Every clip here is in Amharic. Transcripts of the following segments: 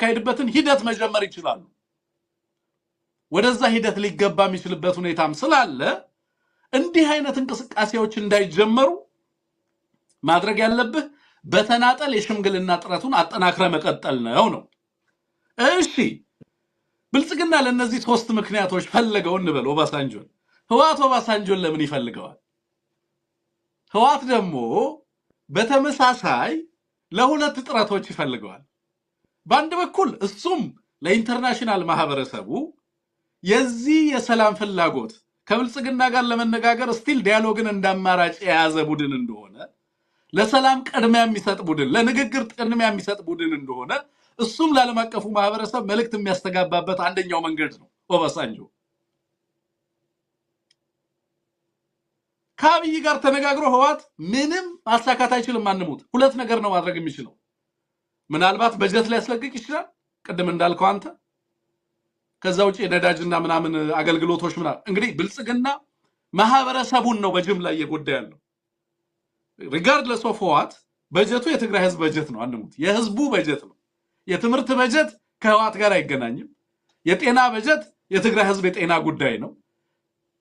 ካይድበትን ሂደት መጀመር ይችላሉ ወደዛ ሂደት ሊገባ የሚችልበት ሁኔታም ስላለ እንዲህ አይነት እንቅስቃሴዎች እንዳይጀመሩ ማድረግ ያለብህ በተናጠል የሽምግልና ጥረቱን አጠናክረ መቀጠል ነው እሺ ብልጽግና ለነዚህ ሶስት ምክንያቶች ፈለገው እንበል ኦባሳንጆን ህዋት ኦባሳንጆን ለምን ይፈልገዋል ህዋት ደግሞ በተመሳሳይ ለሁለት ጥረቶች ይፈልገዋል በአንድ በኩል እሱም ለኢንተርናሽናል ማህበረሰቡ የዚህ የሰላም ፍላጎት ከብልጽግና ጋር ለመነጋገር ስቲል ዲያሎግን እንዳማራጭ የያዘ ቡድን እንደሆነ ለሰላም ቅድሚያ የሚሰጥ ቡድን ለንግግር ቅድሚያ የሚሰጥ ቡድን እንደሆነ እሱም ለዓለም አቀፉ ማህበረሰብ መልእክት የሚያስተጋባበት አንደኛው መንገድ ነው ኦባሳንጆ ከአብይ ጋር ተነጋግሮ ህዋት ምንም ማሳካት አይችልም አንሙት ሁለት ነገር ነው ማድረግ የሚችለው ምናልባት በጀት ላይ ያስለቅቅ ይችላል ቀደም እንዳልከው አንተ ከዛ ውጪ ነዳጅና ምናምን አገልግሎቶች ምናምን እንግዲህ ብልጽግና ማህበረሰቡን ነው በጅምላ እየጎዳ ያለው ሪጋርድለስ ኦፍ ህዋት በጀቱ የትግራይ ህዝብ በጀት ነው አንሙት የህዝቡ በጀት ነው የትምህርት በጀት ከህዋት ጋር አይገናኝም የጤና በጀት የትግራይ ህዝብ የጤና ጉዳይ ነው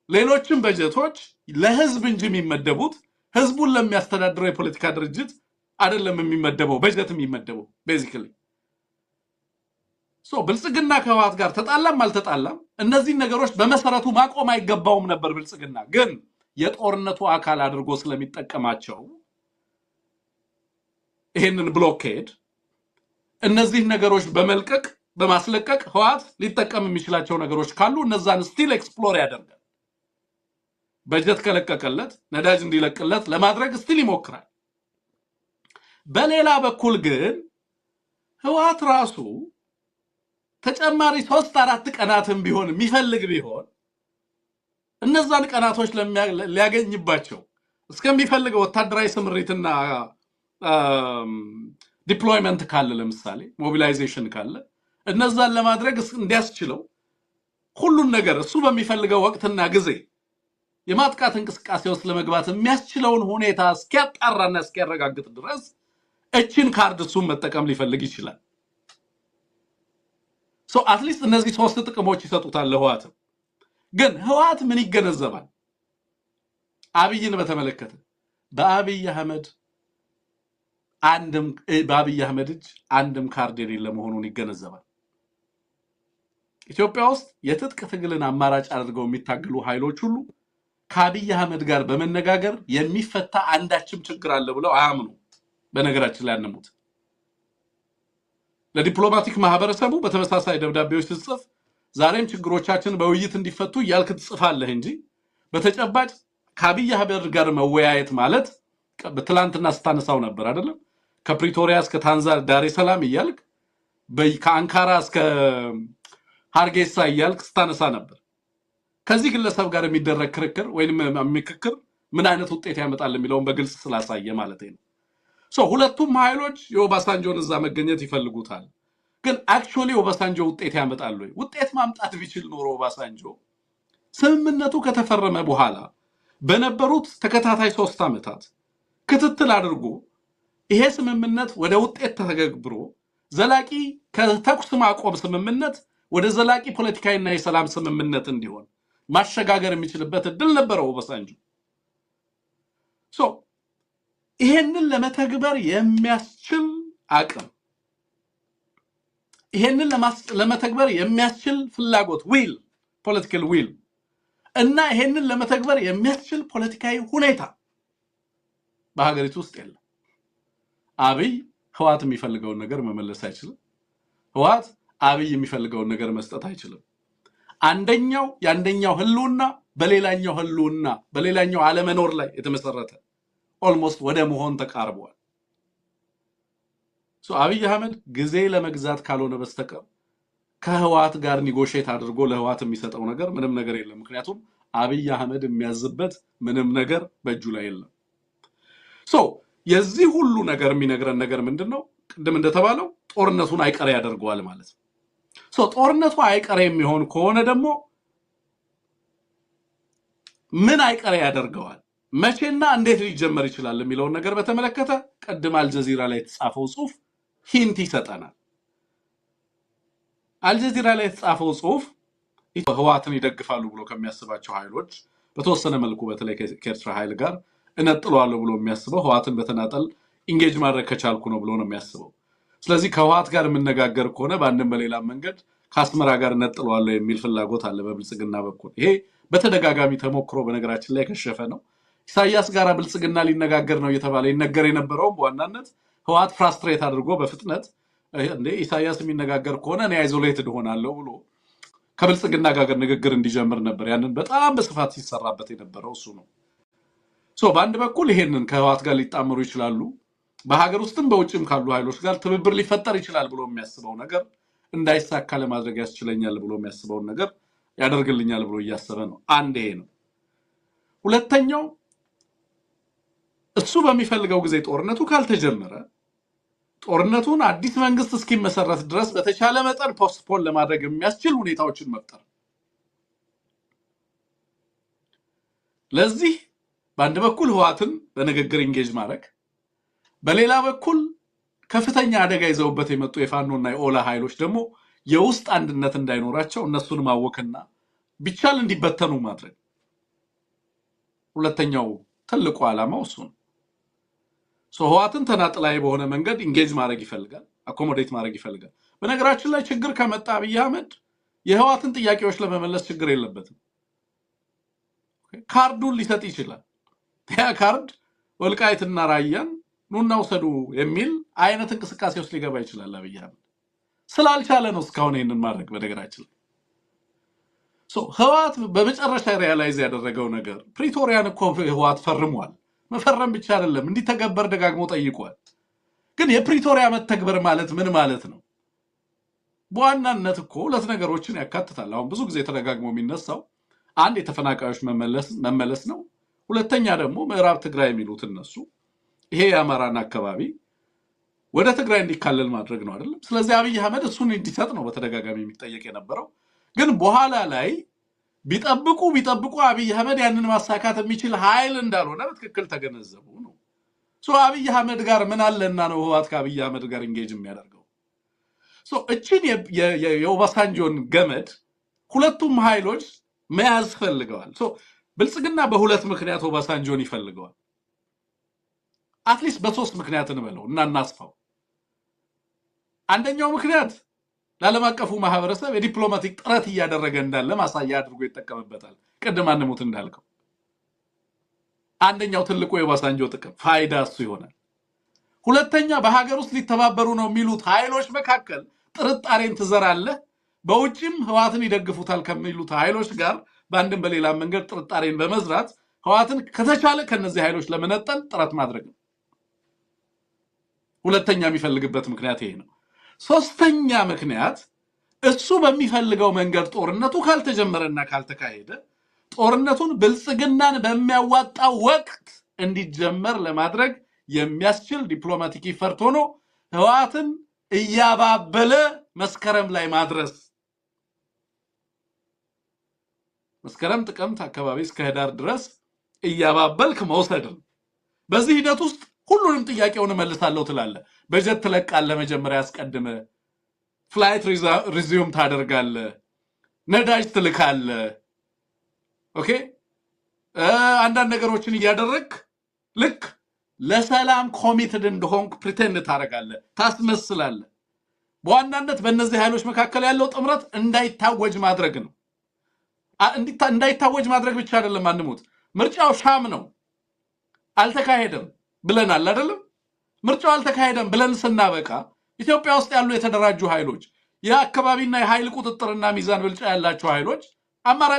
ሌሎችም በጀቶች ለህዝብ እንጂ የሚመደቡት ህዝቡን ለሚያስተዳድረው የፖለቲካ ድርጅት አይደለም የሚመደበው በጀትም የሚመደበው ቤዚካሊ ብልጽግና ከህዋት ጋር ተጣላም አልተጣላም እነዚህ ነገሮች በመሰረቱ ማቆም አይገባውም ነበር ብልጽግና ግን የጦርነቱ አካል አድርጎ ስለሚጠቀማቸው ይሄንን ብሎኬድ እነዚህ ነገሮች በመልቀቅ በማስለቀቅ ህዋት ሊጠቀም የሚችላቸው ነገሮች ካሉ እነዛን ስቲል ኤክስፕሎር ያደርጋል በጀት ከለቀቀለት ነዳጅ እንዲለቅለት ለማድረግ ስቲል ይሞክራል በሌላ በኩል ግን ህዋት ራሱ ተጨማሪ 3-4 ቀናትም ቢሆን የሚፈልግ ቢሆን እነዛን ቀናቶች ሊያገኝባቸው እስከሚፈልገው ወታደራዊ ስምሪትና ዲፕሎይመንት ካለ ለምሳሌ ሞቢላይዜሽን ካለ እነዛን ለማድረግ እንዲያስችለው ሁሉን ነገር እሱ በሚፈልገው ወቅትና ጊዜ የማጥቃት እንቅስቃሴ ውስጥ ለመግባት የሚያስችለውን ሁኔታ እስኪያጣራና እስኪያረጋግጥ ድረስ እቺን ካርድ እሱን መጠቀም ሊፈልግ ይችላል አትሊስት እነዚህ ሶስት ጥቅሞች ይሰጡታል ለህዋት ግን ህዋት ምን ይገነዘባል አብይን በተመለከተ በአብይ አህመድ እጅ አንድም ካርድ የሌለ መሆኑን ይገነዘባል ኢትዮጵያ ውስጥ የትጥቅ ትግልን አማራጭ አድርገው የሚታገሉ ኃይሎች ሁሉ ከአብይ አህመድ ጋር በመነጋገር የሚፈታ አንዳችም ችግር አለ ብለው አያምኑ በነገራችን ላይ አንሙት ለዲፕሎማቲክ ማህበረሰቡ በተመሳሳይ ደብዳቤዎች ጽፍ ዛሬም ችግሮቻችን በውይይት እንዲፈቱ ያልክ ጽፋለህ እንጂ በተጨባጭ ከአብይ አህመድ ጋር መወያየት ማለት በትላንትና ስታነሳው ነበር አይደለም ከፕሪቶሪያ እስከ ታንዛኒያ ዳሬ ሰላም ይያልክ ከአንካራ እስከ ሃርጌሳ ይያልክ ስታነሳ ነበር ከዚህ ግለሰብ ጋር የሚደረግ ክርክር ወይንም ምክክር ምን አይነት ውጤት ያመጣል የሚለውን በግልጽ ስላሳየ ማለት ነው ሁለቱም ኃይሎች የኦባሳንጆን እዛ መገኘት ይፈልጉታል ግን አክቹአሊ ኦባሳንጆ ውጤት ያመጣል ወይ ውጤት ማምጣት ቢችል ኖሮ ኦባሳንጆ ስምምነቱ ከተፈረመ በኋላ በነበሩት ተከታታይ 3 አመታት ክትትል አድርጎ ይሄ ስምምነት ወደ ውጤት ተተገብሮ ዘላቂ ከተኩስ ማቆም ስምምነት ወደ ዘላቂ ፖለቲካዊና የሰላም ስምምነት እንዲሆን ማሸጋገር የሚችልበት እድል ነበረው ኦባሳንጆ ይሄንን ለመተግበር የሚያስችል አቅም ይሄንን ለመተግበር የሚያስችል ፍላጎት ዊል ፖለቲካል ዊል እና ይሄንን ለመተግበር የሚያስችል ፖለቲካዊ ሁኔታ በሀገሪቱ ውስጥ የለም አብይ ህዋት የሚፈልገውን ነገር መመለስ አይችልም ህዋት አብይ የሚፈልገውን ነገር መስጠት አይችልም አንደኛው ህልውና በሌላኛው አለመኖር ላይ የተመሰረተ ኦልሞስት ወደ መሆን ተቃርቧል አብይ አህመድ ጊዜ ለመግዛት ካልሆነ በስተቀር ከህዋት ጋር ኒጎሼት አድርጎ ለህዋት የሚሰጠው ነገር ምንም ነገር የለም ምክንያቱም አብይ አህመድ የሚያዝበት ምንም ነገር በእጁ ላይ የለም የዚህ ሁሉ ነገር የሚነግረን ነገር ምንድነው ቅድም እንደተባለው ጦርነቱን አይቀሬ ያደርገዋል ማለት ነው ጦርነቱ አይቀሬ የሚሆን ከሆነ ደግሞ ምን አይቀሬ ያደርገዋል መቼና እንዴት ሊጀመር ይችላል የሚለው ነገር በተመለከተ ቀድም አልጀዚራ ላይ የተጻፈው ጽሁፍ ሂንት ይሰጠናል አልጀዚራ ላይ የተጻፈው ጽሁፍ ህወሓትን ይደግፋሉ ብሎ ከሚያስባቸው ኃይሎች በተወሰነ መልኩ በተለይ ከኤርትራ ኃይል ጋር እነጥለዋለሁ ብሎ የሚያስበው ህወሓትን በተናጠል ኢንጌጅ ማድረግ ከቻልኩ ነው ብሎ ነው የሚያስበው። ስለዚህ ከህወሓት ጋር የምነጋገር ከሆነ በአንድም በሌላ መንገድ ከአስመራ ጋር እነጥለዋለሁ የሚል ፍላጎት አለ በብልጽግና በኩል። ይሄ በተደጋጋሚ ተሞክሮ በነገራችን ላይ ከሸፈ ነው። ኢሳያስ ጋር ብልጽግና ሊነጋገር ነው እየተባለ ይነገር የነበረውም በዋናነት ህወሓት ፍራስትሬት አድርጎ በፍጥነት እንደ ኢሳያስ የሚነጋገር ከሆነ እኔ አይዞሌትድ ሆናለሁ ብሎ ከብልጽግና ጋር ንግግር እንዲጀምር ነበር። ያንን በጣም በስፋት ሲሰራበት የነበረው እሱ ነው። በአንድ በኩል ይሄንን ከህወሓት ጋር ሊጣመሩ ይችላሉ፣ በሀገር ውስጥም በውጭም ካሉ ኃይሎች ጋር ትብብር ሊፈጠር ይችላል ብሎ የሚያስበው ነገር እንዳይሳካ ለማድረግ ያስችለኛል ብሎ የሚያስበውን ነገር ያደርግልኛል ብሎ እያሰበ ነው። አንድ ይሄ ነው። ሁለተኛው እሱ በሚፈልገው ጊዜ ጦርነቱ ካልተጀመረ ጦርነቱን አዲስ መንግስት እስኪመሰረት ድረስ በተቻለ መጠን ፖስትፖን ለማድረግ የሚያስችል ሁኔታዎችን መፍጠር። ለዚህ በአንድ በኩል ህወሓትን በንግግር ኢንጌጅ ማድረግ፣ በሌላ በኩል ከፍተኛ አደጋ ይዘውበት የመጡ የፋኖና የኦላ ኃይሎች ደግሞ የውስጥ አንድነት እንዳይኖራቸው እነሱን ማወክና ቢቻል እንዲበተኑ ማድረግ። ሁለተኛው ትልቁ ዓላማው እሱ ነው። ህወሓትን ተናጥላይ በሆነ መንገድ ኢንጌጅ ማድረግ ይፈልጋል፣ አኮሞዴት ማድረግ ይፈልጋል። በነገራችን ላይ ችግር ከመጣ አብይ አህመድ የህወሓትን ጥያቄዎች ለመመለስ ችግር የለበትም። ካርዱን ሊሰጥ ይችላል። ያ ካርድ ወልቃይትና ራያን ኑና ውሰዱ የሚል አይነት እንቅስቃሴ ውስጥ ሊገባ ይችላል። አብይ አህመድ ስላልቻለ ነው እስካሁን ይሄንን ማድረግ። በነገራችን ላይ ህወሓት በመጨረሻ ሪያላይዝ ያደረገው ነገር ፕሪቶሪያን እኮ ህወሓት ፈርሟል። መፈረም ብቻ አይደለም እንዲተገበር ደጋግሞ ጠይቋል። ግን የፕሪቶሪያ መተግበር ማለት ምን ማለት ነው? በዋናነት እኮ ሁለት ነገሮችን ያካትታል። አሁን ብዙ ጊዜ ተደጋግሞ የሚነሳው አንድ የተፈናቃዮች መመለስ ነው። ሁለተኛ ደግሞ ምዕራብ ትግራይ የሚሉት እነሱ ይሄ የአማራን አካባቢ ወደ ትግራይ እንዲካለል ማድረግ ነው አይደለም? ስለዚህ አብይ አህመድ እሱን እንዲሰጥ ነው በተደጋጋሚ የሚጠየቅ የነበረው። ግን በኋላ ላይ ቢጠብቁ አብይ አህመድ ያንን ማሳካት የሚችል ኃይል እንዳልሆነ በትክክል ተገነዘቡ ነው። አብይ አህመድ ጋር ምን አለና ነው ህወሓት ከአብይ አህመድ ጋር ኢንጌጅ የሚያደርገው? እችን የኦባሳንጆን ገመድ ሁለቱም ኃይሎች መያዝ ፈልገዋል። ብልጽግና በሁለት ምክንያት ኦባሳንጆን ይፈልገዋል። አትሊስት በሶስት ምክንያት እንበለው እና እናስፋው። አንደኛው ምክንያት ለዓለም አቀፉ ማህበረሰብ የዲፕሎማቲክ ጥረት እያደረገ እንዳለ ማሳያ አድርጎ ይጠቀምበታል። ቅድም አንሙት እንዳልከው አንደኛው ትልቁ የኦባሳንጆ ጥቅም ፋይዳ እሱ ይሆናል። ሁለተኛ በሀገር ውስጥ ሊተባበሩ ነው የሚሉት ኃይሎች መካከል ጥርጣሬን ትዘራለህ። በውጭም ህወሓትን ይደግፉታል ከሚሉት ኃይሎች ጋር በአንድም በሌላ መንገድ ጥርጣሬን በመዝራት ህወሓትን ከተቻለ ከነዚህ ኃይሎች ለመነጠል ጥረት ማድረግ ነው። ሁለተኛ የሚፈልግበት ምክንያት ይሄ ነው። ሶስተኛ ምክንያት እሱ በሚፈልገው መንገድ ጦርነቱ ካልተጀመረና ካልተካሄደ ጦርነቱን ብልጽግናን በሚያዋጣው ወቅት እንዲጀመር ለማድረግ የሚያስችል ዲፕሎማቲክ ይፈርት ሆኖ ህወሓትን እያባበለ መስከረም ላይ ማድረስ። መስከረም ጥቅምት አካባቢ እስከ ህዳር ድረስ እያባበልክ መውሰድ። በዚህ ሂደት ውስጥ ሁሉንም ጥያቄውን መልሳለሁ ትላለ። በጀት ትለቃለ፣ መጀመሪያ ያስቀድመ ፍላይት ሪዚዩም ታደርጋለ፣ ነዳጅ ትልካለ። ኦኬ አንዳንድ ነገሮችን እያደረግ ልክ ለሰላም ኮሚትድ እንደሆንክ ፕሪቴንድ ታደርጋለ፣ ታስመስላለ። በዋናነት በእነዚህ ኃይሎች መካከል ያለው ጥምረት እንዳይታወጅ ማድረግ ነው። እንዳይታወጅ ማድረግ ብቻ አይደለም። አንሙት ምርጫው ሻም ነው አልተካሄደም ብለናል አይደለም? ምርጫው አልተካሄደም ብለን ስናበቃ ኢትዮጵያ ውስጥ ያሉ የተደራጁ ኃይሎች የአካባቢና የኃይል ቁጥጥርና ሚዛን ብልጫ ያላቸው ኃይሎች አማራጭ